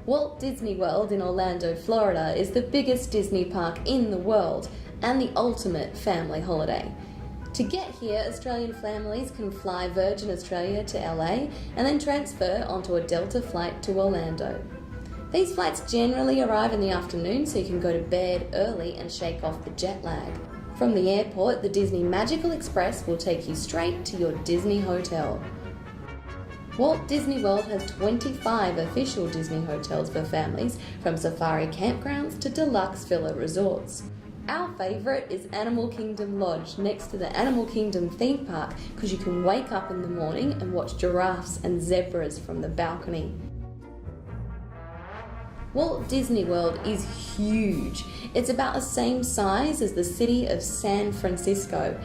Walt Disney World in Orlando, Florida is the biggest Disney park in the world and the ultimate family holiday. To get here, Australian families can fly Virgin Australia to LA and then transfer onto a Delta flight to Orlando. These flights generally arrive in the afternoon so you can go to bed early and shake off the jet lag. From the airport, the Disney Magical Express will take you straight to your Disney hotel. Walt Disney World has 25 official Disney hotels for families, from safari campgrounds to deluxe villa resorts. Our favourite is Animal Kingdom Lodge next to the Animal Kingdom theme park because you can wake up in the morning and watch giraffes and zebras from the balcony. Walt Disney World is huge. It's about the same size as the city of San Francisco.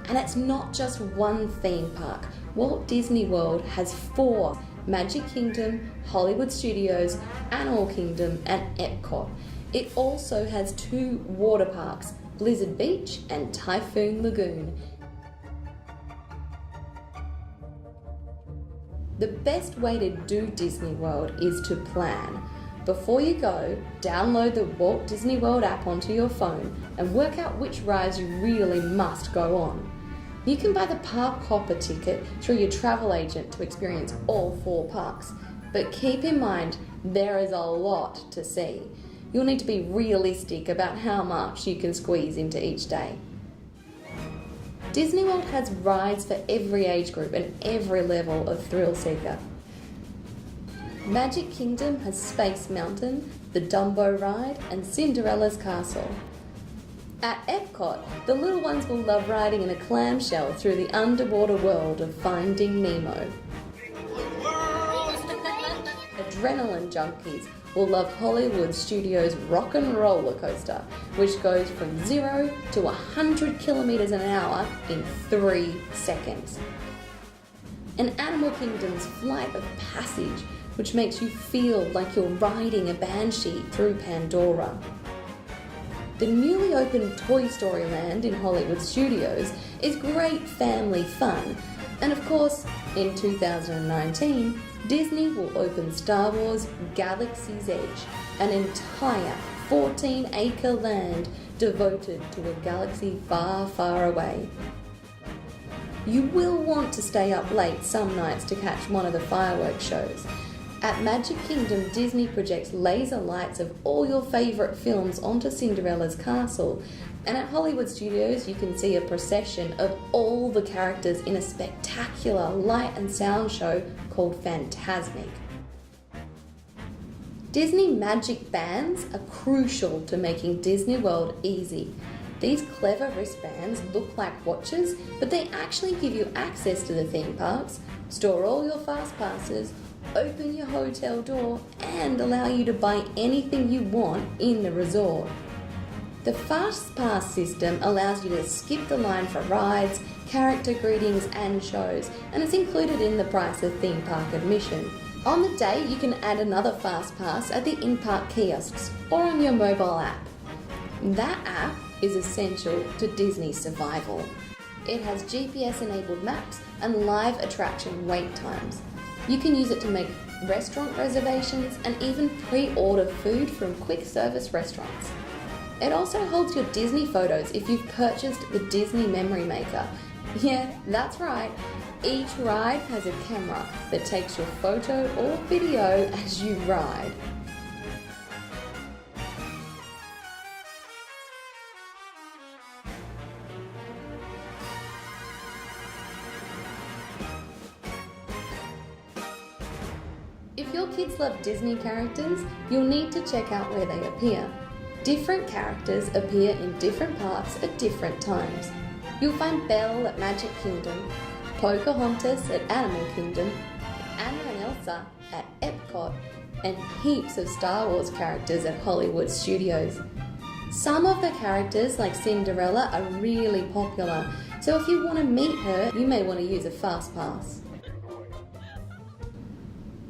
And it's not just one theme park. Walt Disney World has 4: Magic Kingdom, Hollywood Studios, Animal Kingdom, and Epcot. It also has 2 water parks, Blizzard Beach and Typhoon Lagoon. The best way to do Disney World is to plan. Before you go, download the Walt Disney World app onto your phone and work out which rides you really must go on. You can buy the park hopper ticket through your travel agent to experience all 4 parks, but keep in mind there is a lot to see. You'll need to be realistic about how much you can squeeze into each day. Disney World has rides for every age group and every level of thrill seeker. Magic Kingdom has Space Mountain, the Dumbo ride, and Cinderella's Castle. At Epcot, the little ones will love riding in a clamshell through the underwater world of Finding Nemo. Adrenaline junkies will love Hollywood Studios' Rock and Roller Coaster, which goes from 0 to 100 kilometers an hour in 3 seconds. And Animal Kingdom's Flight of Passage, which makes you feel like you're riding a banshee through Pandora. The newly opened Toy Story Land in Hollywood Studios is great family fun. And of course, in 2019, Disney will open Star Wars Galaxy's Edge, an entire 14-acre land devoted to a galaxy far, far away. You will want to stay up late some nights to catch one of the fireworks shows. At Magic Kingdom, Disney projects laser lights of all your favourite films onto Cinderella's castle, and at Hollywood Studios you can see a procession of all the characters in a spectacular light and sound show called Fantasmic. Disney Magic Bands are crucial to making Disney World easy. These clever wristbands look like watches, but they actually give you access to the theme parks, store all your fast passes, open your hotel door, and allow you to buy anything you want in the resort. The Fast Pass system allows you to skip the line for rides, character greetings and shows, and it's included in the price of theme park admission. On the day, you can add another Fast Pass at the in-park kiosks or on your mobile app. That app is essential to Disney's survival. It has GPS-enabled maps and live attraction wait times. You can use it to make restaurant reservations and even pre-order food from quick service restaurants. It also holds your Disney photos if you've purchased the Disney Memory Maker. Yeah, that's right. Each ride has a camera that takes your photo or video as you ride. If your kids love Disney characters, you'll need to check out where they appear. Different characters appear in different parks at different times. You'll find Belle at Magic Kingdom, Pocahontas at Animal Kingdom, Anna and Elsa at Epcot, and heaps of Star Wars characters at Hollywood Studios. Some of the characters, like Cinderella, are really popular, so if you want to meet her, you may want to use a fast pass.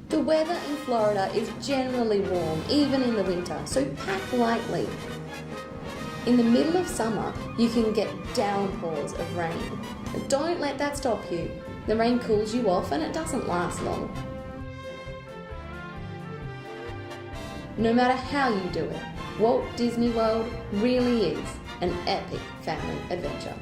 The weather in Florida is generally warm, even in the winter, so pack lightly. In the middle of summer, you can get downpours of rain. But don't let that stop you. The rain cools you off and it doesn't last long. No matter how you do it, Walt Disney World really is an epic family adventure.